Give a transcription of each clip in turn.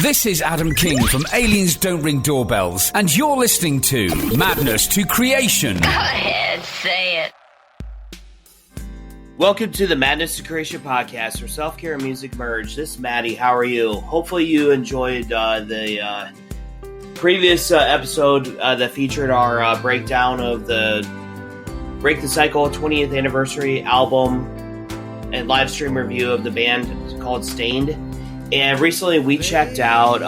This is Adam King from Aliens Don't Ring Doorbells, and you're listening to Madness to Creation. Go ahead, say it. Welcome to the Madness to Creation podcast, where self-care and music merge. This is Maddie. How are you? Hopefully you enjoyed the previous episode that featured our breakdown of the Break the Cycle 20th anniversary album and live stream review of the band called Stained. And recently we checked out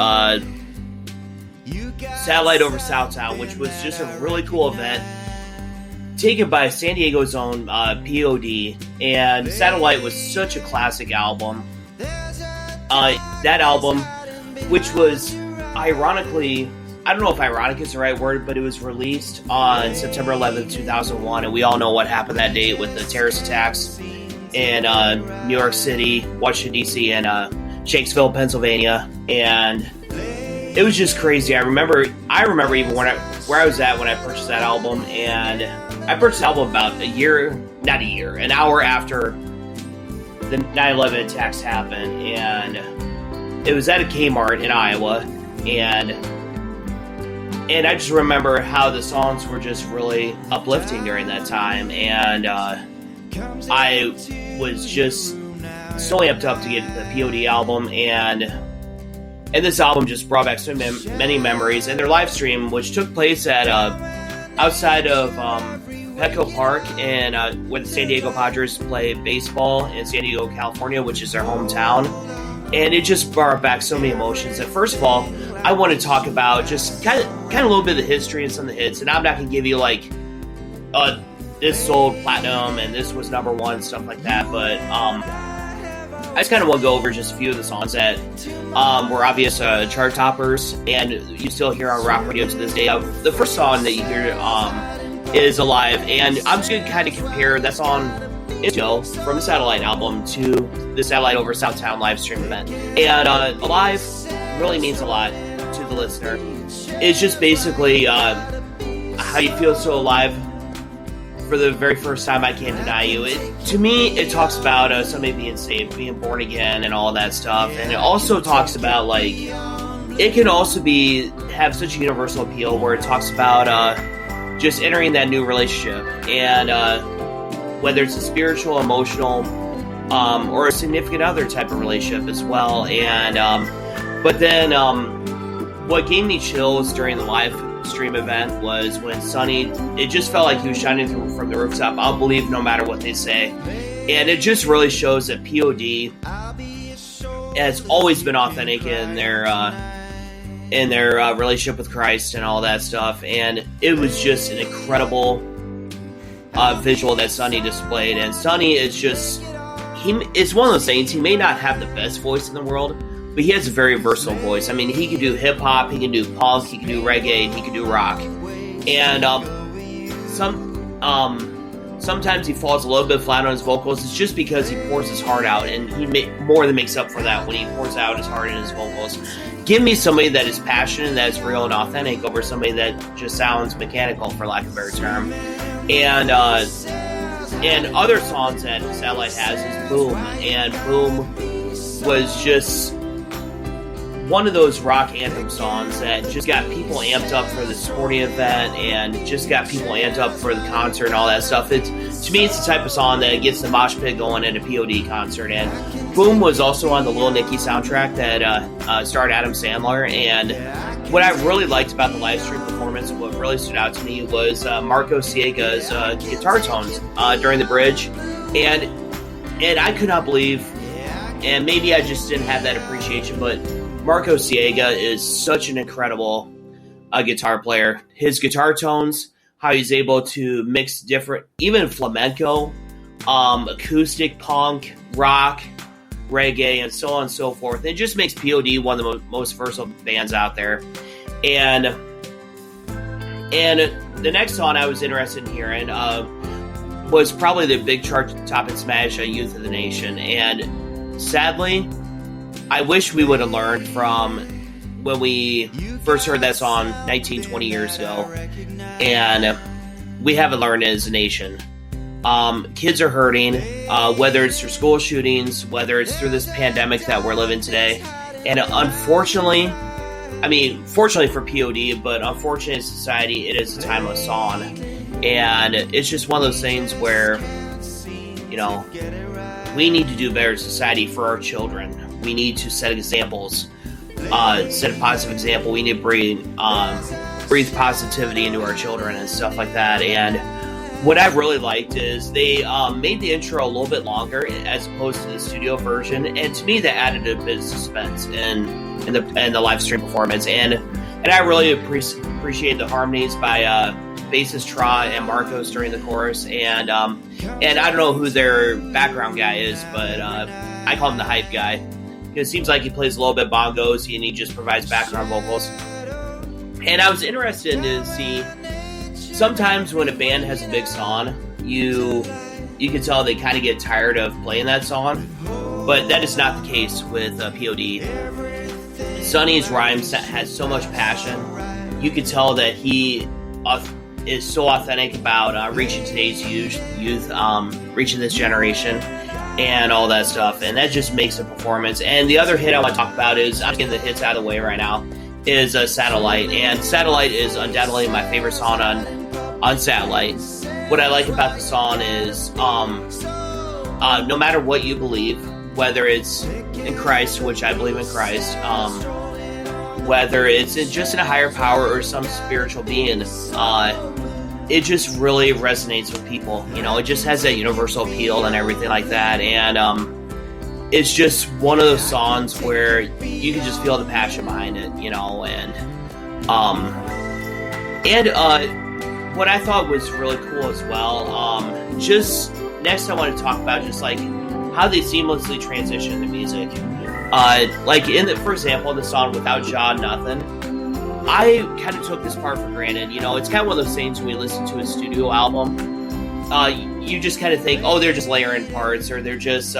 Satellite over Southtown, which was just a really cool event taken by San Diego's own P.O.D. And Satellite was such a classic album. That album, which was ironically, I don't know if ironic is the right word, but it was released on September 11th, 2001, and we all know what happened that day with the terrorist attacks in New York City, Washington, D.C., and Shanksville, Pennsylvania, and it was just crazy. I remember even where I was at when I purchased that album, and I purchased the album about an hour after the 9/11 attacks happened, and it was at a Kmart in Iowa, and I just remember how the songs were just really uplifting during that time, and I was just so amped up to get the P.O.D. album, and this album just brought back so many memories. And their live stream, which took place at outside of Petco Park, and where the San Diego Padres play baseball in San Diego, California, which is their hometown. And it just brought back so many emotions. And first of all, I want to talk about just kind of a little bit of the history and some of the hits. And I'm not going to give you like this sold platinum and this was number one, stuff like that. But I just kind of want to go over just a few of the songs that were obvious chart toppers, and you still hear on rock radio to this day. The first song that you hear is Alive, and I'm just going to kind of compare that song from the Satellite album to the Satellite over Southtown live stream event. And Alive really means a lot to the listener. It's just basically how you feel so alive. For the very first time, I Can't Deny You. To me, it talks about somebody being saved, being born again, and all that stuff. And it also talks about, like, it can also have such a universal appeal where it talks about just entering that new relationship. And whether it's a spiritual, emotional, or a significant other type of relationship as well. And but then what gave me chills during the live stream event was when Sonny, it just felt like he was shining through from the rooftop. I'll believe no matter what they say. And it just really shows that P.O.D. has always been authentic in their relationship with Christ and all that stuff. And it was just an incredible visual that Sonny displayed. And Sonny is just, it's one of those things, he may not have the best voice in the world, but he has a very versatile voice. I mean, he can do hip-hop, he can do punk, he can do reggae, he can do rock. And sometimes he falls a little bit flat on his vocals. It's just because he pours his heart out, and he more than makes up for that when he pours out his heart in his vocals. Give me somebody that is passionate, that is real and authentic, over somebody that just sounds mechanical, for lack of a better term. And other songs that Satellite has is Boom. And Boom was just one of those rock anthem songs that just got people amped up for the sporting event and just got people amped up for the concert and all that stuff. To me, it's the type of song that gets the mosh pit going at a P.O.D. concert. And Boom was also on the Lil Nicky soundtrack that starred Adam Sandler. And what I really liked about the live stream performance, what really stood out to me, was Marco Siega's guitar tones during the bridge. And I could not believe, and maybe I just didn't have that appreciation, but Marco Siega is such an incredible guitar player. His guitar tones, how he's able to mix different, even flamenco, acoustic, punk, rock, reggae, and so on and so forth. It just makes P.O.D. one of the most versatile bands out there. And the next song I was interested in hearing was probably the big chart topping smash, Youth of the Nation. And sadly, I wish we would have learned from when we first heard that song 19, 20 years ago. And we haven't learned as a nation. Kids are hurting, whether it's through school shootings, whether it's through this pandemic that we're living today. And unfortunately, fortunately for P.O.D, but unfortunately in society, it is a timeless song. And it's just one of those things where, we need to do better in society for our children. We need to set examples, set a positive example. We need to breathe positivity into our children and stuff like that. And what I really liked is they made the intro a little bit longer as opposed to the studio version, and to me that added a bit of suspense in the live stream performance. And I really appreciate the harmonies by bassist Tra and Marcos during the chorus. And I don't know who their background guy is, but I call him the hype guy. It seems like he plays a little bit bongos and he just provides background vocals. And I was interested to see, sometimes when a band has a big song, you can tell they kind of get tired of playing that song, but that is not the case with P.O.D. Sonny's rhymes has so much passion. You can tell that he is so authentic about reaching today's youth, reaching this generation, and all that stuff, and that just makes a performance. And the other hit I want to talk about is, I'm getting the hits out of the way right now, is Satellite. And Satellite is undoubtedly my favorite song on Satellite. What I like about the song is no matter what you believe, whether it's in Christ, which I believe in Christ, whether it's just in a higher power or some spiritual being, it just really resonates with people. It just has that universal appeal and everything like that. And it's just one of those songs where you can just feel the passion behind it, and what I thought was really cool as well, just next I want to talk about just like how they seamlessly transition to music. For example, the song Without Ja Nothing, I kind of took this part for granted. It's kind of one of those things when we listen to a studio album, you just kind of think, oh, they're just layering parts, or they're just,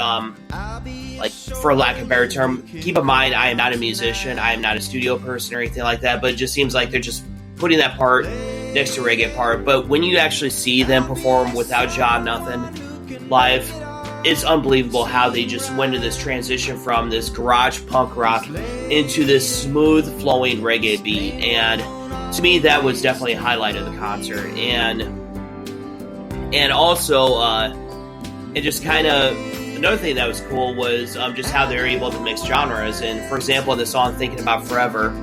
for lack of a better term, keep in mind, I am not a musician, I am not a studio person or anything like that, but it just seems like they're just putting that part next to reggae part. But when you actually see them perform Without Ja Nothing live, it's unbelievable how they just went to this transition from this garage punk rock into this smooth flowing reggae beat. And to me, that was definitely a highlight of the concert. And also, it just kind of, another thing that was cool was just how they were able to mix genres. And for example, in the song Thinking About Forever,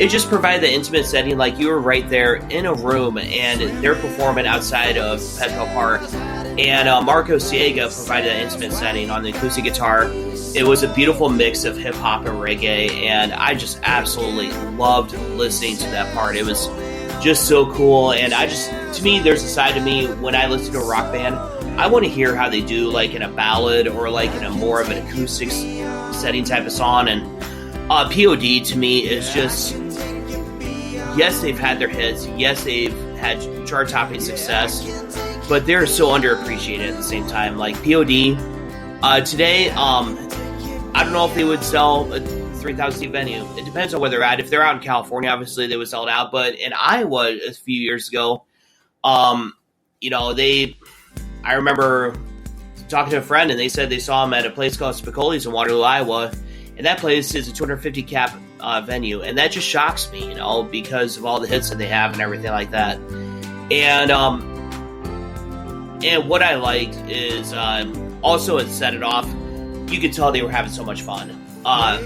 it just provided the intimate setting, like you were right there in a room and they're performing outside of Petco Park. And Marco Siega provided that intimate setting on the acoustic guitar. It was a beautiful mix of hip-hop and reggae, and I just absolutely loved listening to that part. It was just so cool, and to me, there's a side to me when I listen to a rock band, I want to hear how they do, like in a ballad or like in a more of an acoustic setting type of song. And P.O.D. to me is just, yes, they've had their hits, yes, they've had chart-topping success, but they're so underappreciated at the same time. Like P.O.D. Today, I don't know if they would sell a 3,000 seat venue. It depends on where they're at. If they're out in California, obviously they would sell it out. But in Iowa a few years ago, I remember talking to a friend and they said they saw them at a place called Spicoli's in Waterloo, Iowa. And that place is a 250 cap venue. And that just shocks me, because of all the hits that they have and everything like that. And what I liked is also it set it off. You could tell they were having so much fun. I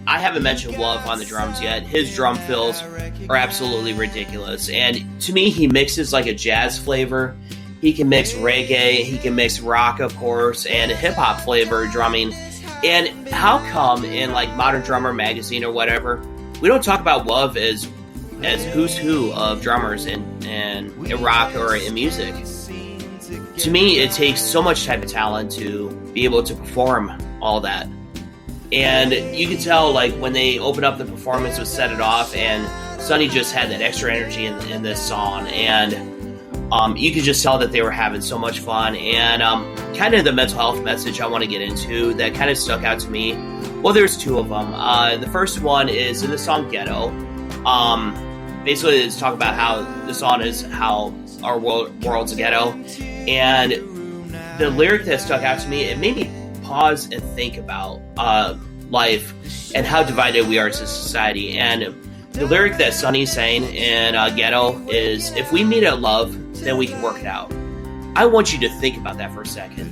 haven't mentioned Love on the drums yet. His drum fills are absolutely ridiculous. And to me, he mixes like a jazz flavor. He can mix reggae. He can mix rock, of course, and a hip-hop flavor drumming. And how come in like Modern Drummer magazine or whatever, we don't talk about Love as who's who of drummers in rock or in music? To me, it takes so much type of talent to be able to perform all that. And you can tell, like, when they open up the performance with Set It Off, and Sonny just had that extra energy in this song. And you could just tell that they were having so much fun. And kind of the mental health message I want to get into that kind of stuck out to me. Well, there's two of them. The first one is in the song Ghetto. Basically, it's talking about how the song is how our world's a ghetto. And the lyric that stuck out to me, it made me pause and think about life and how divided we are as a society. And the lyric that Sonny's saying in Ghetto is, if we meet at love, then we can work it out. I want you to think about that for a second.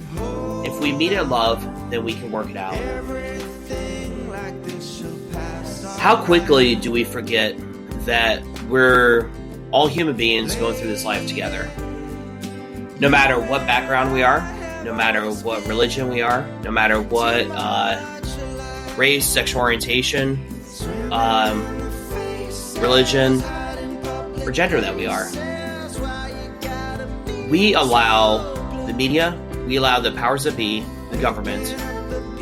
If we meet at love, then we can work it out. How quickly do we forget that we're all human beings going through this life together? No matter what background we are, no matter what religion we are, no matter what race, sexual orientation, religion, or gender that we are. We allow the media, we allow the powers that be, the government,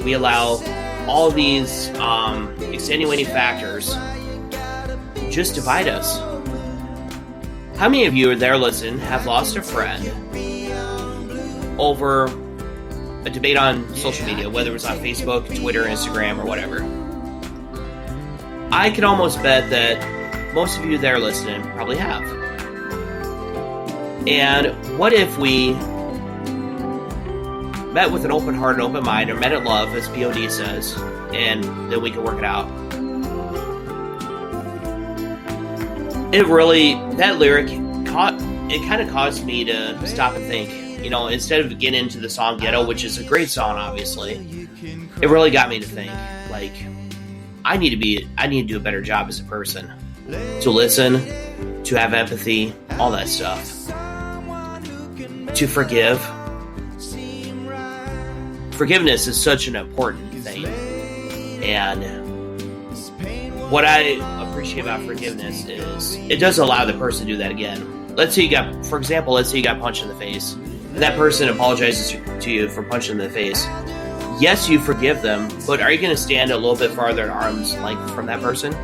we allow all these extenuating factors just divide us. How many of you there listening have lost a friend over a debate on social media, whether it was on Facebook, Twitter, Instagram, or whatever? I can almost bet that most of you there listening probably have. And what if we met with an open heart and open mind, or met at love, as P.O.D says, and then we can work it out? That lyric, it kind of caused me to stop and think. You know, instead of getting into the song Ghetto, which is a great song, obviously, it really got me to think, like, I need to do a better job as a person. To listen, to have empathy, all that stuff. To forgive. Forgiveness is such an important thing. And what I appreciate about forgiveness is it doesn't allow the person to do that again. Let's say you got punched in the face, and that person apologizes to you for punching in the face. Yes, you forgive them, but are you going to stand a little bit farther at arm's length from that person?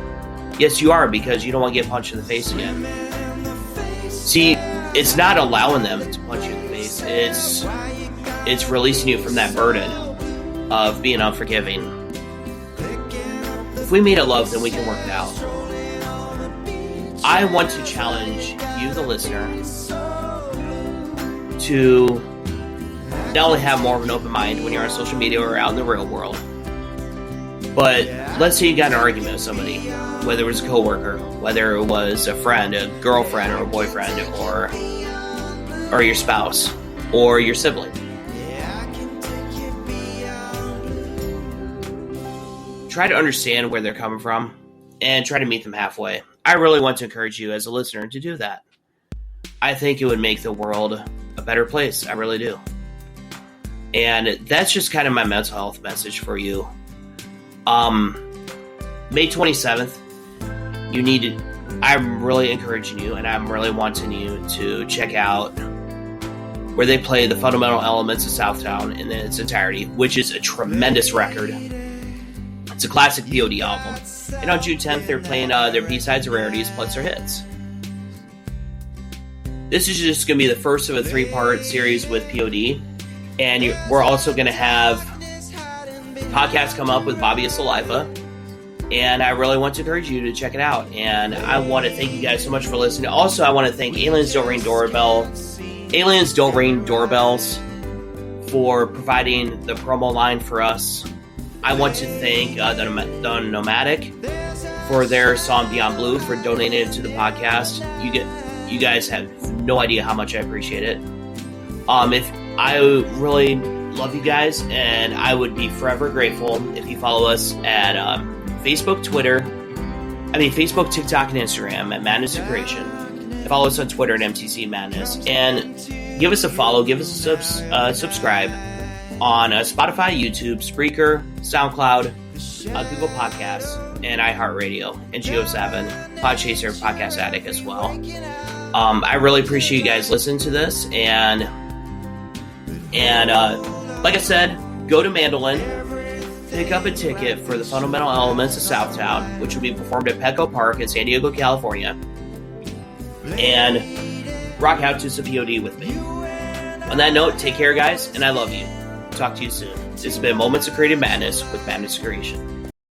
Yes, you are, because you don't want to get punched in the face again. See, it's not allowing them to punch you in the face. It's releasing you from that burden of being unforgiving. If we meet at love, then we can work it out. I want to challenge you, the listener, to not only have more of an open mind when you're on social media or out in the real world, but let's say you got in an argument with somebody, whether it was a coworker, whether it was a friend, a girlfriend, or a boyfriend, or your spouse, or your sibling. Try to understand where they're coming from and try to meet them halfway. I really want to encourage you as a listener to do that. I think it would make the world a better place. I really do. And that's just kind of my mental health message for you. May 27th, I'm really encouraging you, and I'm really wanting you to check out where they play the Fundamental Elements of Southtown in its entirety, which is a tremendous record. It's a classic P.O.D album. And on June 10th, they're playing their B-sides, Rarities, plus their hits. This is just going to be the first of a 3-part series with P.O.D. And we're also going to have podcasts come up with Bobby Saliva. And I really want to encourage you to check it out. And I want to thank you guys so much for listening. Also, I want to thank Aliens Don't Ring Doorbells for providing the promo line for us. I want to thank the Nomadic for their song Beyond Blue, for donating it to the podcast. You guys have no idea how much I appreciate it. If I really love you guys, and I would be forever grateful if you follow us at Facebook, TikTok, and Instagram at Madness to Creation. Follow us on Twitter at MTC Madness, and give us a follow, give us a subscribe on Spotify, YouTube, Spreaker, SoundCloud, Google Podcasts, and iHeartRadio, and Geo7, Podchaser, Podcast Addict as well. I really appreciate you guys listening to this, and like I said, go to Mandolin, pick up a ticket for the Fundamental Elements of Southtown, which will be performed at Petco Park in San Diego, California, and rock out to some P.O.D with me. On that note, take care, guys, and I love you. Talk to you soon. This has been Moments of Creative Madness with Madness Creation.